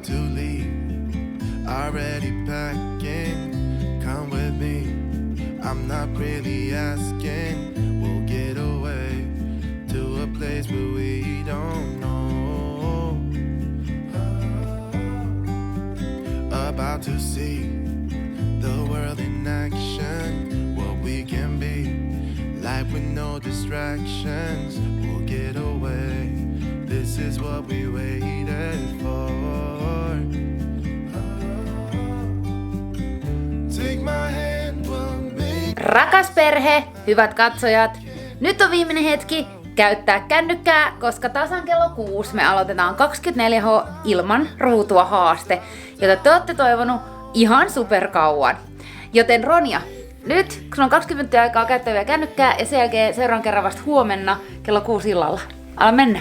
about to leave, already packing. Come with me, I'm not really asking. We'll get away to a place where we don't know. About to see the world in action, what we can be, life with no distractions. We'll get away, this is what we waited for. Take my hand, we'll make. Rakas perhe, hyvät katsojat, nyt on viimeinen hetki käyttää kännykkää, koska tasan kello 6 me aloitetaan 24H ilman ruutua haaste, jota te olette toivonut ihan superkauan. Joten Ronja, nyt kun sulla on 20 minuuttia aikaa käyttää vielä kännykkää ja sen jälkeen seuraavan kerran vasta huomenna kello 6 illalla. Ala mennä!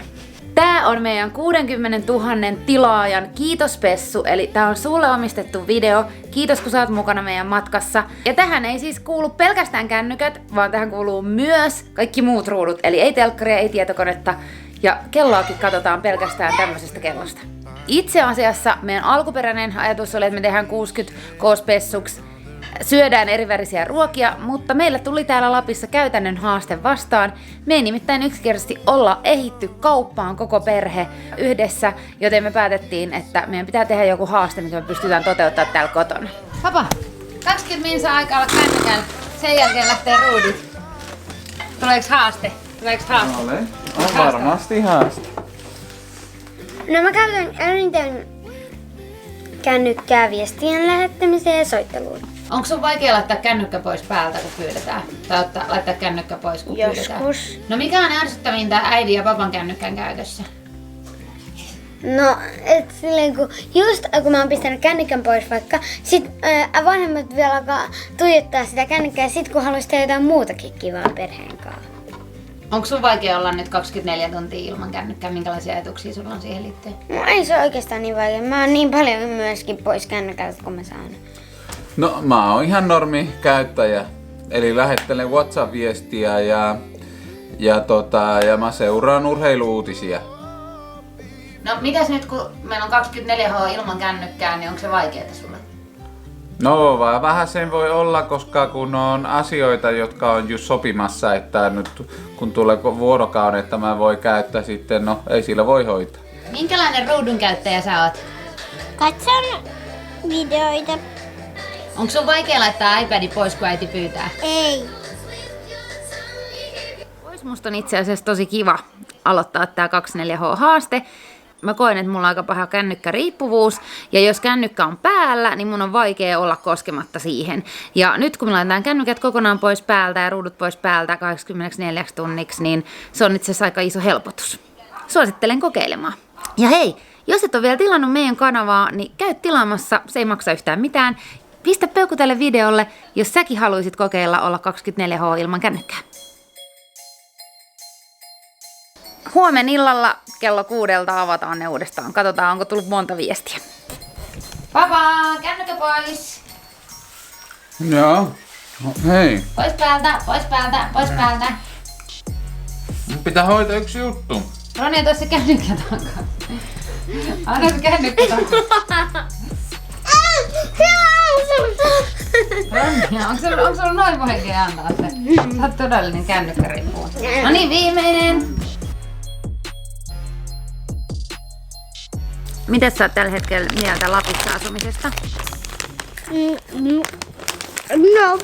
Tää on meidän 60 000 tilaajan kiitospessu, eli tää on sulle omistettu video. Kiitos kun sä oot mukana meidän matkassa. Ja tähän ei siis kuulu pelkästään kännykät, vaan tähän kuuluu myös kaikki muut ruudut. Eli ei telkkaria, ei tietokonetta. Ja kelloakin katsotaan pelkästään tämmöisestä kellosta. Itse asiassa meidän alkuperäinen ajatus oli, että me tehdään 60K-spessuksi. Syödään erivärisiä ruokia, mutta meillä tuli täällä Lapissa käytännön haaste vastaan. Me ei nimittäin yksinkertaisesti olla ehitty kauppaan koko perhe yhdessä, joten me päätettiin, että meidän pitää tehdä joku haaste, mikä me pystytään toteuttamaan täällä kotona. Papa, 20 minsaa aikaa olla kännykällä, sen jälkeen lähtee ruudit. Tuleeko haaste? On varmasti haaste. No mä käytän eniten kännykkää viestien lähettämiseen ja soitteluun. Onko sun vaikea laittaa kännykkä pois päältä, kun pyydetään? Tai laittaa kännykkä pois, kun pyydetään? Joskus. No mikä on ärsyttävintä äidin ja papan kännykän käytössä? No, et silleen kun mä oon pistänyt kännykän pois vaikka, sit vanhemmat vielä alkaa tuijottaa sitä kännykkää ja sit kun haluaisi tehdä jotain muutakin kivaa perheen kanssa. Onko sun vaikea olla nyt 24 tuntia ilman kännykkää? Minkälaisia ajatuksia sulla on siihen liittyen? No ei se oikeastaan niin vaikea. Mä oon niin paljon myöskin pois kännykältä kun mä saan. No mä oon ihan normi käyttäjä. Eli lähettelen WhatsApp-viestiä ja mä seuraan urheilu-uutisia. No mitäs nyt kun meillä on 24H ilman kännykkää, niin onko se vaikeaa sulle? No vähän sen voi olla, koska kun on asioita, jotka on just sopimassa, että nyt kun tulee vuorokauden, että mä voi käyttää sitten, no ei sillä voi hoitaa. Minkälainen ruudun käyttäjä sä oot? Katson videoita. Onko sun vaikea laittaa iPadi pois, kun äiti pyytää? Ei. Musta on itse asiassa tosi kiva aloittaa tää 24H-haaste. Mä koen, että mulla on aika paha kännykkäriippuvuus, ja jos kännykkä on päällä, niin mun on vaikea olla koskematta siihen. Ja nyt kun me laitetaan kännykät kokonaan pois päältä ja ruudut pois päältä 24 tunniksi, niin se on itse asiassa aika iso helpotus. Suosittelen kokeilemaan. Ja hei, jos et ole vielä tilannut meidän kanavaa, niin käy tilaamassa, se ei maksa yhtään mitään. Pistä peukku tälle videolle, jos säkin haluaisit kokeilla olla 24H ilman kännykkää. Huomen illalla kello 6 avataan ne uudestaan. Katsotaan, onko tullut monta viestiä. Papa, kännykkä pois! Joo, no, hei. Pois päältä, pois päältä, pois päältä. Mun pitää hoitaa yksi juttu. Ronja, tuossa kännykkä takaa. Anna se kännykkä takaa. Ronja, onko sulla noin vaikea antaa se? Sä oot todellinen kännykkäriippuva. No niin, viimeinen. Mitäs sä oot tällä hetkellä mieltä Lapissa asumisesta? No.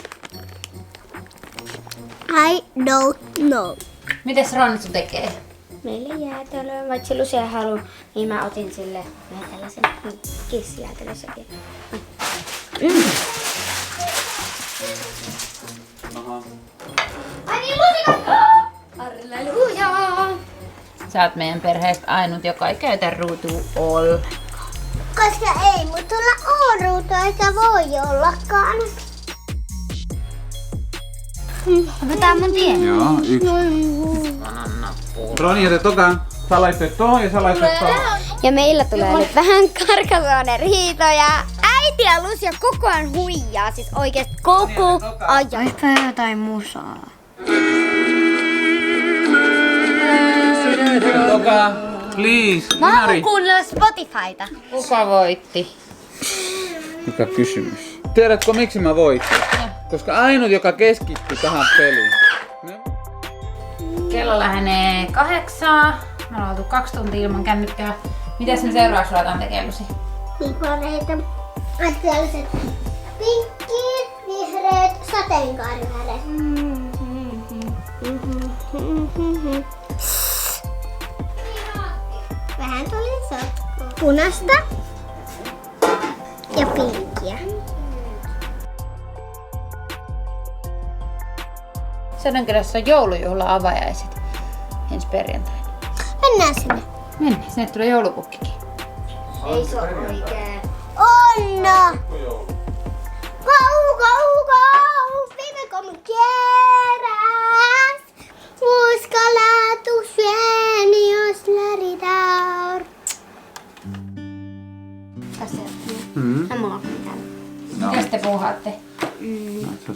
I don't know. Mites Ronsu tekee? Meille jäätelöä, vaikka Lucia haluaa, niin mä otin sille vähän tällaisen kissijäätelössäkin. Ai niin, Lucia! Alleluja! Sä oot meidän perheestä ainut, joka ei käytä ruutua ollenkaan. Koska ei mulla oo ruutua, eikä voi ollakaan. Otetaan mun tien. Joo, yksi. Ronja, te tokaan. Sä laitteet tohon ja sä laitteet tohon. Ja meillä tulee nyt vähän karkasuonen riitoja. Äiti ja Lucia koko ajan huijaa, siis oikeesti koko ajan. Oispa jotain musaa. Tokaan. Please, Mä haluan Inari. kuunnella Spotifyta. Kuka voitti? Mikä kysymys? Tiedätkö miksi mä voitin? Koska ainut joka keskittyi tähän peliin. Kello lähenee 8. Me ollaan oltu 2 tuntia ilman kännykkää. Mitäs me seuraavaksi ruvetaan tekemään, Lusi? Piporeita, asialliset pinkki, vihreät, sateenkaariväreet. Vähän tuli sotkua. Punaista ja pinkkiä. Sodankylässä on joulujuhla-avajaiset ensi perjantaina. Mennään sinne. Mennään, sinne tulee joulupukkikin. Ei se ole oikein. On! Gau, gau, gau, viime kom kieras. Uskalla tu syöni, jos läridaur. Tässä on. Tämä on mitään. No. Mitäs te puuhaatte?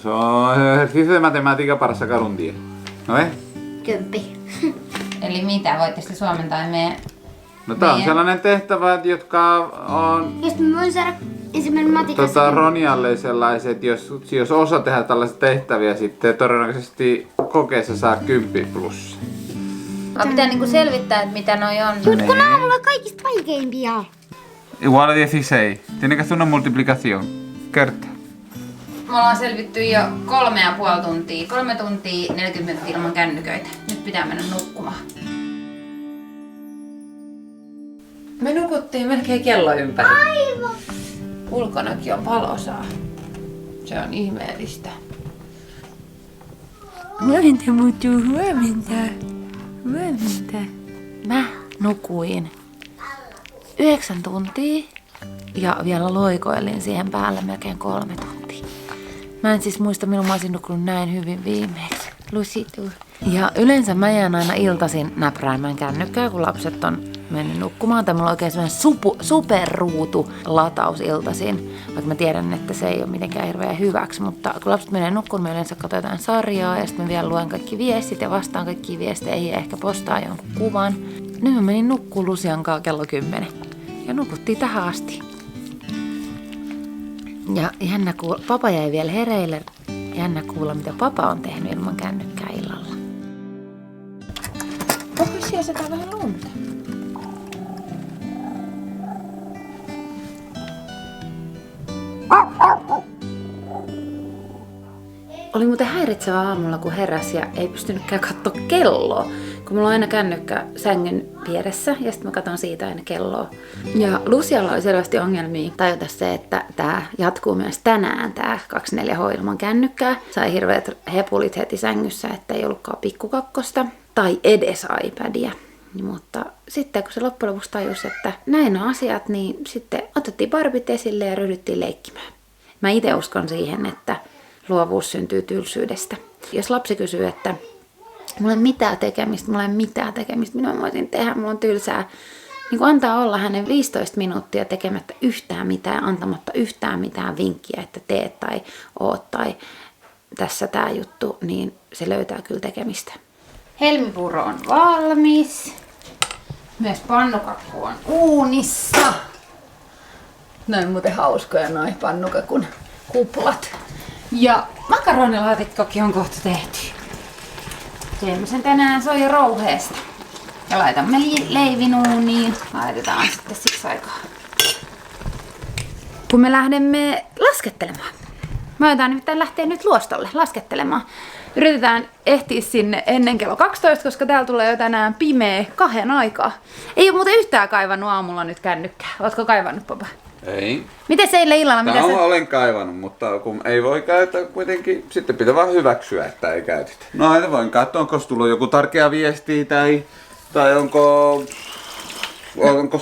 Se on ejercicio de matemática para sacar un 10. No eh? 10. Eli mitä? Voitte sitten suomentaa meidän... No tää on sellainen tehtävä, jotka on Jos mä voin saada ensimmäinen matikassa. Ronialle sellaiset, jos osaa tehdä tällaisia tehtäviä, sitten todennäköisesti kokeessa saa 10 plus. Pitää niinku selvittää, että mitä noi on. Mut kun aamulla on kaikista vaikeimpia. Igual a 16. Tiene que hacer una multiplicación. Kerta. Me ollaan selvitty jo 3,5 tuntia. 3 tuntia 40 minuuttia ilman kännyköitä. Nyt pitää mennä nukkumaan. Me nukuttiin melkein kello ympäri. Aivan. Ulkonakin on valosaa. Se on ihmeellistä. Huomenta muuttuu huomenta. Huomenta. Mä nukuin 9 tuntia ja vielä loikoilin siihen päälle melkein 3 tuntia. Mä en siis muista, milloin mä olisin nukkunut näin hyvin viimeksi. Lusituu. Ja yleensä mä jään aina iltaisin näpräämään kännykkää, kun lapset on mennyt nukkumaan. Tai mulla on oikein sellainen superruutu lataus iltaisin. Vaikka mä tiedän, että se ei ole mitenkään hirveän hyväksi. Mutta kun lapset menee nukkuun, me yleensä katsotaan sarjaa ja sitten mä vielä luen kaikki viestit ja vastaan kaikki viesteihin ja ehkä postaan jonkun kuvan. Nyt mä menin nukkuun Lusian kanssa kello 10. Ja nukuttiin tähän asti. Ja jännä kuulla, papa jäi vielä hereille. Jännä kuulla, mitä papa on tehnyt ilman kännykkää illalla. Onko siellä sitä vähän lunta? Oli muuten häiritsevä aamulla, kun heräsi ja ei pystynytkään katsoa kelloa. Kun mulla on aina kännykkä sängyn vieressä ja sitten mä katson siitä aina kelloa. Ja Lucialla oli selvästi ongelmia tajuta se, että tää jatkuu myös tänään, tää 24H ilman kännykkää. Sai hirveät hepulit heti sängyssä, että ei ollutkaan pikkukakkosta tai edes iPadia. Mutta sitten kun se loppujen lopuksi tajusi, että näin on asiat, niin sitten otettiin barbit esille ja ryhdyttiin leikkimään. Mä itse uskon siihen, että luovuus syntyy tylsyydestä. Jos lapsi kysyy, että mulla ei mitään tekemistä, mitä mä voisin tehdä, mulla on tylsää, niin kun antaa olla hänen 15 minuuttia tekemättä yhtään mitään, antamatta yhtään mitään vinkkiä, että teet tai oot tai tässä tää juttu, niin se löytää kyllä tekemistä. Helmipuro on valmis. Myös pannukakku on uunissa. Noin muuten hauskoja noi pannukakun kuplat. Ja makaronilaatikkokin on kohta tehty. Teemme sen tänään soijarouheesta. Ja laitamme leivin uuniin. Laitetaan sitten siksi aikaa. Kun me lähdemme laskettelemaan. Me aiotaan nimittäin lähteä nyt luostolle laskettelemaan. Yritetään ehtiä sinne ennen kello 12, koska täällä tulee jo tänään pimeä 2 aikaa. Ei ole muuten yhtään kaivannut aamulla nyt kännykkää. Ootko kaivannut, papa? Ei. Miten se eilen illalla? Olen kaivannut, mutta kun ei voi käyttää kuitenkin, sitten pitää vaan hyväksyä, että ei käytetä. No aina voin katsoa, onko tullut joku tärkeä viesti tai onko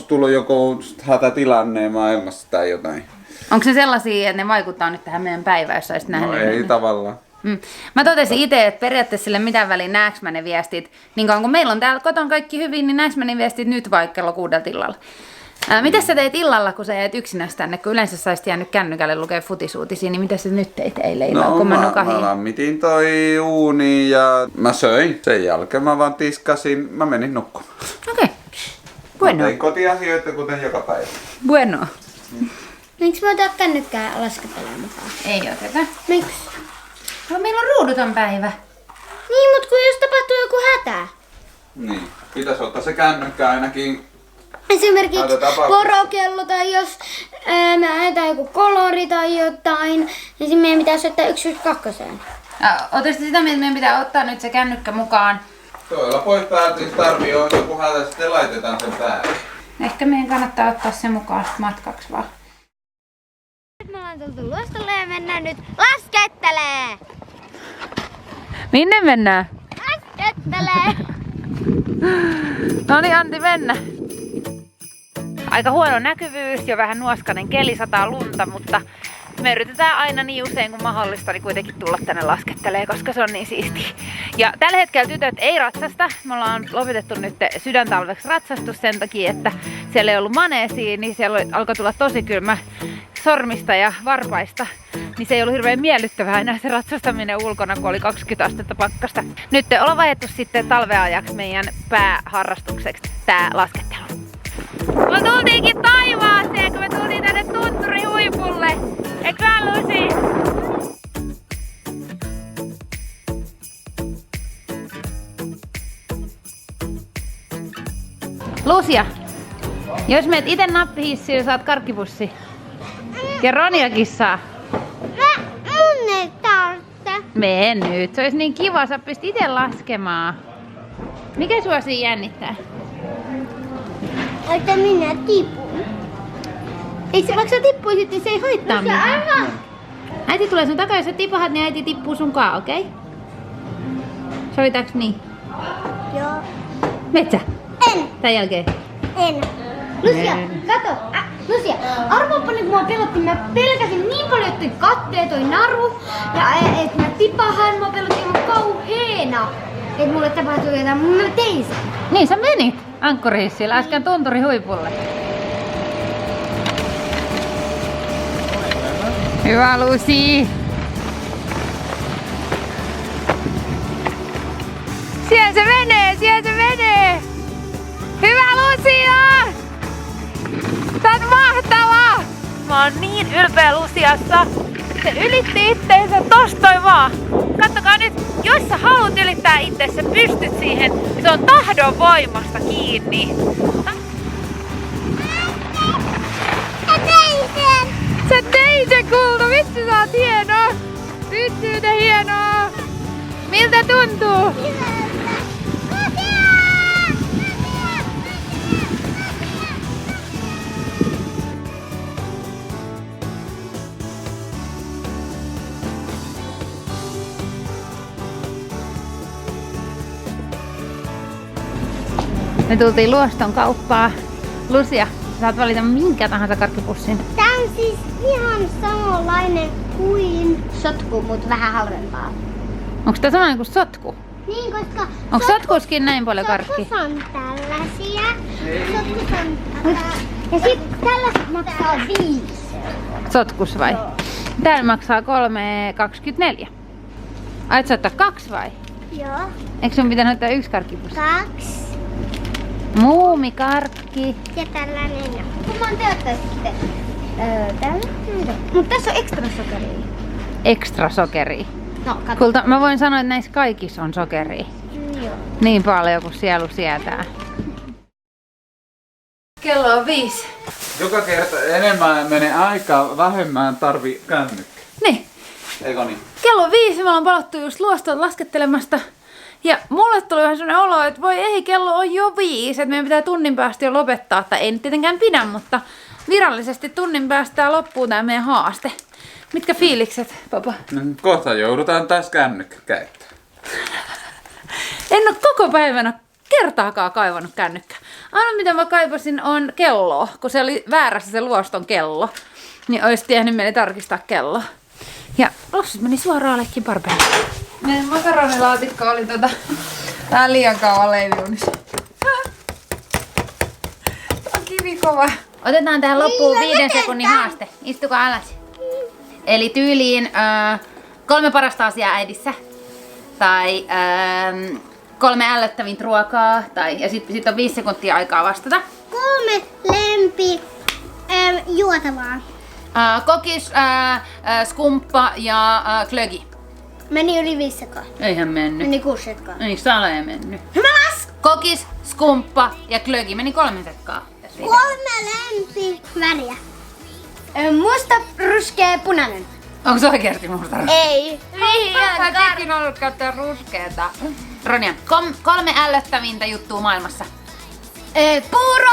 tullut joku hätätilanne maailmassa tai jotain. Onko se sellaisia, että ne vaikuttaa nyt tähän meidän päivään, jos olisit nähnyt? No ei tavallaan. Mä totesin itse, että periaatteessa sille mitään väliin näeks mä ne viestit. Niin kauan kun meillä on täällä kotona kaikki hyvin, niin näeks mä ne viestit nyt vaikka kello 6 illalla. Mitä sä teit illalla, kun sä jäit yksinäsi tänne? Kun yleensä sä olisit jäänyt kännykälle lukea futisuutisia, niin mitä sä nyt teit eilen illalla, kun mä nukahin? Mä lämmitin toi uuni ja mä söin. Sen jälkeen mä vaan tiskasin, mä menin nukkumaan. Okei. Bueno. Tein kotiasioita kuten joka päivä. Bueno. Miksi mä otan kännykkää laskettelemaan mukaan? Ei oteta. Miksi? No, meillä on ruuduton päivä. Niin, mut kun jos tapahtuu joku hätä. Niin. Pitäisi ottaa se kännykkä ainakin. Esimerkiksi Näitä tapauksia. porokello tai jos me ajetaan joku kolori tai jotain, niin sitten meidän pitäisi soittaa 112. Ootteko sitä mieltä, että meidän pitää ottaa nyt se kännykkä mukaan? Tuolla pois päältä, jos tarvii on joku hätä, sitten laitetaan sen päälle. Ehkä meidän kannattaa ottaa se mukaan matkaksi vaan. Nyt me ollaan tultu luostolle ja mennään nyt laskettelee! Minne mennään? Laskettelee! No niin, Antti, mennä. Aika huono näkyvyys ja vähän nuoskainen keli, sataa lunta, mutta me yritetään aina niin usein kuin mahdollista niin kuitenkin tulla tänne laskettelee, koska se on niin siistiä. Ja tällä hetkellä tytöt ei ratsasta. Me ollaan lopetettu nyt sydäntalveksi ratsastus sen takia, että siellä ei ollut maneesia, niin siellä alkoi tulla tosi kylmä sormista ja varpaista. Niin se ei ollut hirveän miellyttävää enää se ratsastaminen ulkona, kun oli 20 astetta pakkasta. Nyt ollaan vaihdettu sitten talveajaksi meidän pääharrastukseksi tää laskettelu. Me tultiinkin taivaaseen, kun me tultiin tänne tunturihuipulle. Eikö mä, Lucy? Lucia, jos meet ite nappihissiin, saat karkkipussi. Ja Roniakin saa. Mun ei tarvitse. Mene nyt, se olisi niin kiva, sä pystyt ite laskemaan. Mikä sua siinä jännittää? Että minä tipun. Ei se, vaikka sä tippuisit, niin se ei haittaa Se aivan. Äiti tulee sun takaa, jos sä tipahat, niin äiti tippuu sunkaan, okei? Okay? Sovitaanko niin? Joo. Metsä? En. Tän jälkeen? En. Lucia, kato. Lucia, arvaappa nyt mua pelotti. Mä pelkäsin niin paljon, että toi kattee toi naru. Ja et mä tipahan, mä pelotti ihan kauheena. Et mulle tapahtuu jotain, mä tein sen. Niin, sä menit ankkurihissillä äsken tunturihuipulle. Hyvä, Lucy. Siellä se menee, siellä se menee. Hyvä, Lucia! Sä oot mahtava! Mä oon niin ylpeä Luciassa. Se ylitti itteensä tostoi vaan. Kattokaa nyt, jos sä haluat ylittää itse, sä pystyt siihen. Se on tahdon voimasta kiinni. Mä tein sen. Sä teit se, kulta! Vitsi, sä oot hienoa! Vitsi, mitä hienoa! Miltä tuntuu? Me tultiin Luoston kauppaan. Lucia, saat valita minkä tahansa karkkipussin. Tää on siis ihan samanlainen kuin sotku, mut vähän halvempaa. Onko tää sama kuin sotku? Niin, koska Onko sotkuskin näin paljon karkki? sotkus on tällaisia. Sotkus on ja sit tällaiset maksaa 5. Sotkus vai? Täällä maksaa 3,24. Aiot sä ottaa 2 vai? Joo. Eikö sun pitänyt ottaa 1 karkkipussi? 2. Muumikarkki. Ja tällainen. Kumman te ottaisitte? Tällainen. Mut tässä on ekstra sokeria. Ekstra sokeria. No, katso. Kulta, mä voin sanoa, että näissä kaikissa on sokeria. Joo. Niin paljon kuin sielu sietää. Kello on 5. Joka kerta enemmän menee aikaa, vähemmän tarvii kännykkä. Niin. Eikö niin? Kello on 5, me ollaan palattu just Luostoon laskettelemasta. Ja mulle tuli vähän sellainen olo, että voi ei, kello on jo 5, että meidän pitää tunnin päästä jo lopettaa. Tai ei nyt tietenkään pidä, mutta virallisesti tunnin päästä tää loppuu tää meidän haaste. Mitkä fiilikset, papa? Kohta joudutaan taas kännykkä käyttämään. En oo koko päivänä kertaakaan kaivannut kännykkää. Ainoa mitä mä kaipasin on kelloa, kun se oli väärässä se Luoston kello. Niin olisi tiennyt meni tarkistaa kello. Ja lapset meni suoraan leikkiin parpeelle. Meidän makaronilaatikko oli vähän liian kauan leiviunissa. On kivi kova. Otetaan tähän loppuun 5 sekunnin haaste. Istukaa alas. Eli tyyliin 3 parasta asiaa äidissä. Tai 3 ällöttävintä ruokaa. Ja sitten on 5 sekuntia aikaa vastata. 3 lempi juotavaa. Kokis, skumppa ja klögi. Meni yli 500. Eihän mennyt. Meni 600. Eikö täällä ei mennyt? Mä lasken. Kokis, skumppa ja klögi. Meni 3 sekkaa. 3 lempi väriä. Musta, ruskea, punainen. Onko se oikeasti musta? Ei. Mä tekin ollut käyttää ruskeeta. Ronja, 3 ällöttävintä juttua maailmassa. Puuro,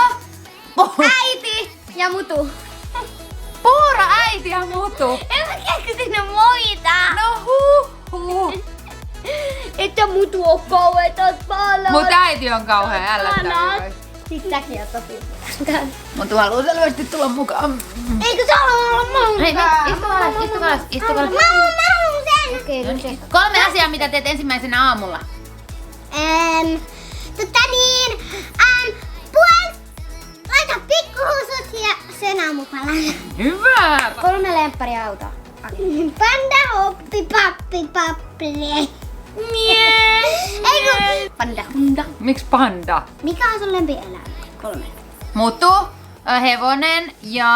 äiti ja mutu. Puuro, äiti ja mutu. En mä keksinyt muita. No huh. Että mutu on kauheetat palat. Mut äiti on kauhean ällöttävä. Sit säkin on tosi. Mutu haluu selvästi tulla mukaan. Eikö se halua olla mun? Hei, istu alas. Mä haluun sen. Okei, 3 asiaa, mitä teet ensimmäisenä aamulla. Laita pikkuhousut ja sen aamupalan. Hyvä! 3 lempparia autoa. Panda, hoppi, pappi. Eikö? Panda, hunda. Miksi panda? Mikä on sun lempieläin? 3. Mutu, hevonen ja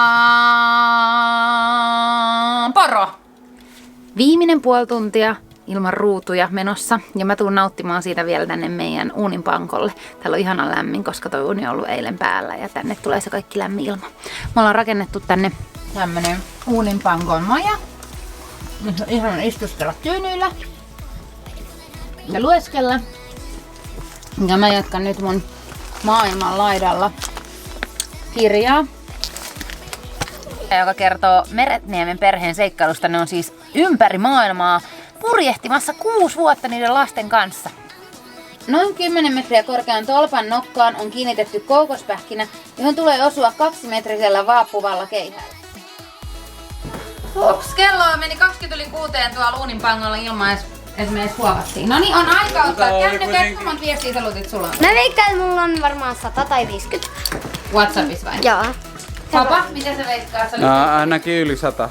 poro. Viimeinen puoli tuntia ilman ruutuja menossa ja mä tuun nauttimaan siitä vielä tänne meidän uuninpankolle. Täällä on ihana lämmin, koska toi uuni on ollut eilen päällä ja tänne tulee se kaikki lämmin ilma. Me ollaan rakennettu tänne tämmönen uuninpankon maja. Missä on ihana istuskella tyynyillä ja lueskella. Ja mä jatkan nyt mun maailman laidalla kirjaa, joka kertoo Meretniemen perheen seikkailusta. Ne on siis ympäri maailmaa purjehtimassa 6 vuotta niiden lasten kanssa. Noin 10 metriä korkean tolpan nokkaan on kiinnitetty koukospähkinä, johon tulee osua 2-metrisellä vaapuvalla keihällä. Hups, kello meni 20:06 tuolla uuninpangolla ilman edes me edes huovattiin. No niin, on aika ottaa kännykät. Kuinka monta viestiä sä lutit sulla? Mä veikkaan, että mulla on varmaan 100 tai 50. WhatsAppissa vai? Joo. Papa, mitä sä veikkaat? Ainakin yli 100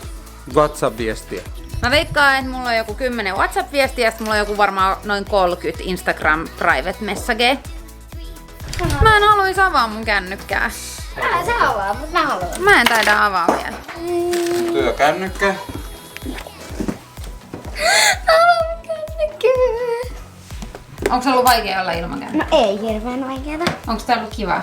WhatsApp-viestiä. Mä veikkaan, että mulla on joku 10 WhatsApp-viestiä ja mulla on joku varmaan noin 30 Instagram private message. Mä en haluis avaa mun kännykkää. Sä avaa, mut mä haluan. Mä en taida avaa vielä. Työkännykkä. Onko se ollut vaikea olla ilman kännykkää? No ei hirveän vaikeeta. Onko tää ollut kiva?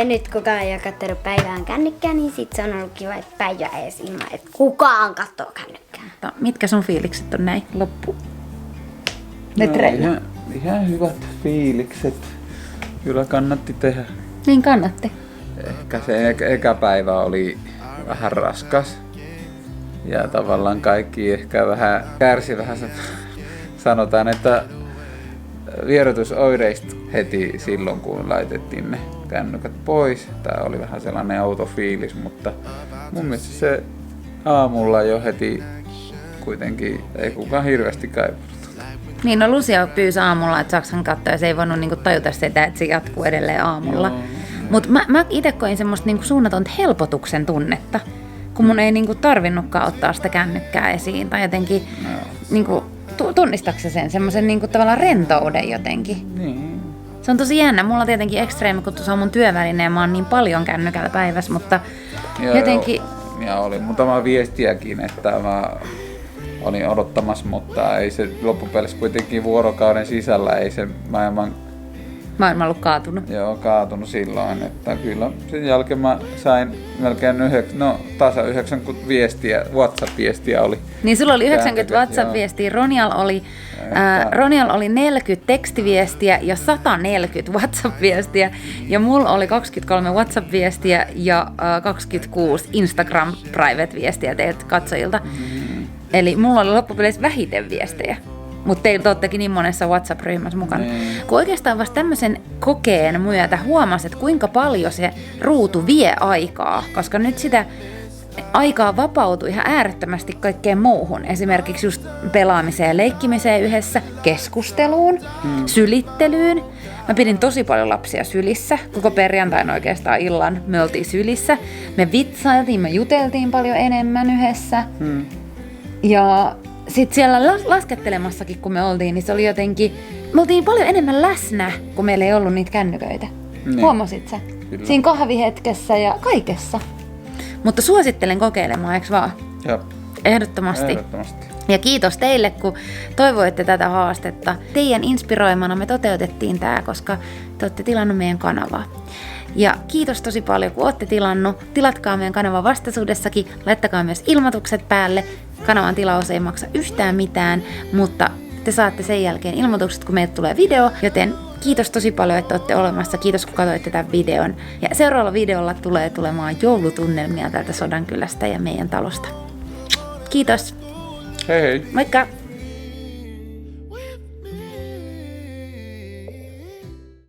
Nyt kukaan ei ole kattonut päivään kännykkää, niin sit se on ollut kiva, että päivä edes ilman, että kukaan kattoo kännykkää. No, mitkä sun fiilikset on näin loppu? No, ihan hyvät fiilikset. Kyllä kannatti tehdä. Niin kannatti. Ehkä se eka päivä oli vähän raskas. Ja tavallaan kaikki ehkä vähän kärsi vähän sanotaan, että vierotusoireista heti silloin kun laitettiin ne kännykät pois. Tää oli vähän sellainen outo fiilis, mutta mun mielestä se aamulla jo heti kuitenkin ei kukaan hirveästi kaivannut. Niin, no Lucia pyysi aamulla, että Saksan katsoa ja se ei voinut niinku tajuta sitä, että se jatkuu edelleen aamulla. Mutta mä itse koin semmoista niinku suunnatonta helpotuksen tunnetta, kun mun ei niinku tarvinnutkaan ottaa sitä kännykkää esiin. Tai jotenkin, niinku, tunnistatko sen semmoisen niinku tavallaan rentouden jotenkin? Niin. Se on tosi jännä. Mulla on tietenkin ekstreemi, kun se on mun työväline ja mä oon niin paljon kännykällä päivässä, mutta jotenkin... Ja oli muutama viestiäkin, että mä olin odottamassa, mutta ei se loppupeleissä kuitenkin vuorokauden sisällä ei se Maailma ollut kaatunut. Joo, kaatunut silloin, että kyllä sen jälkeen mä sain melkein tasa 90 viestiä, WhatsApp-viestiä oli. Niin sulla oli 90 WhatsApp-viestiä, Ronial oli 40 tekstiviestiä ja 140 WhatsApp-viestiä ja mulla oli 23 WhatsApp-viestiä ja 26 Instagram private-viestiä teiltä katsojilta. Eli mulla oli loppupeleissä vähiten viestejä. Mutta teillä oottekin niin monessa WhatsApp-ryhmässä mukana. Kun oikeastaan vasta tämmöisen kokeen myötä huomasi, että kuinka paljon se ruutu vie aikaa, koska nyt sitä aikaa vapautui ihan äärettömästi kaikkeen muuhun. Esimerkiksi just pelaamiseen ja leikkimiseen yhdessä, keskusteluun, sylittelyyn. Mä pidin tosi paljon lapsia sylissä. Koko perjantain oikeastaan illan me oltiin sylissä. Me vitsailtiin, me juteltiin paljon enemmän yhdessä. Ja sitten siellä laskettelemassakin, kun me oltiin, niin se oli jotenkin... Me oltiin paljon enemmän läsnä, kun meillä ei ollut niitä kännyköitä. Niin. Huomasit sä? Kyllä. Siinä kahvihetkessä ja kaikessa. Mutta suosittelen kokeilemaan, eikö vaan? Joo. Ehdottomasti. Ehdottomasti. Ja kiitos teille, kun toivoitte tätä haastetta. Teidän inspiroimana me toteutettiin tämä, koska te olette tilannut meidän kanavaa. Ja kiitos tosi paljon, kun olette tilannut. Tilatkaa meidän kanava vastaisuudessakin. Laittakaa myös ilmoitukset päälle. Kanavan tilaus ei maksa yhtään mitään, mutta te saatte sen jälkeen ilmoitukset, kun meille tulee video. Joten kiitos tosi paljon, että olette olemassa. Kiitos, kun katsoitte tämän videon. Ja seuraavalla videolla tulee tulemaan joulutunnelmia täältä Sodankylästä ja meidän talosta. Kiitos. Hei hei. Moikka!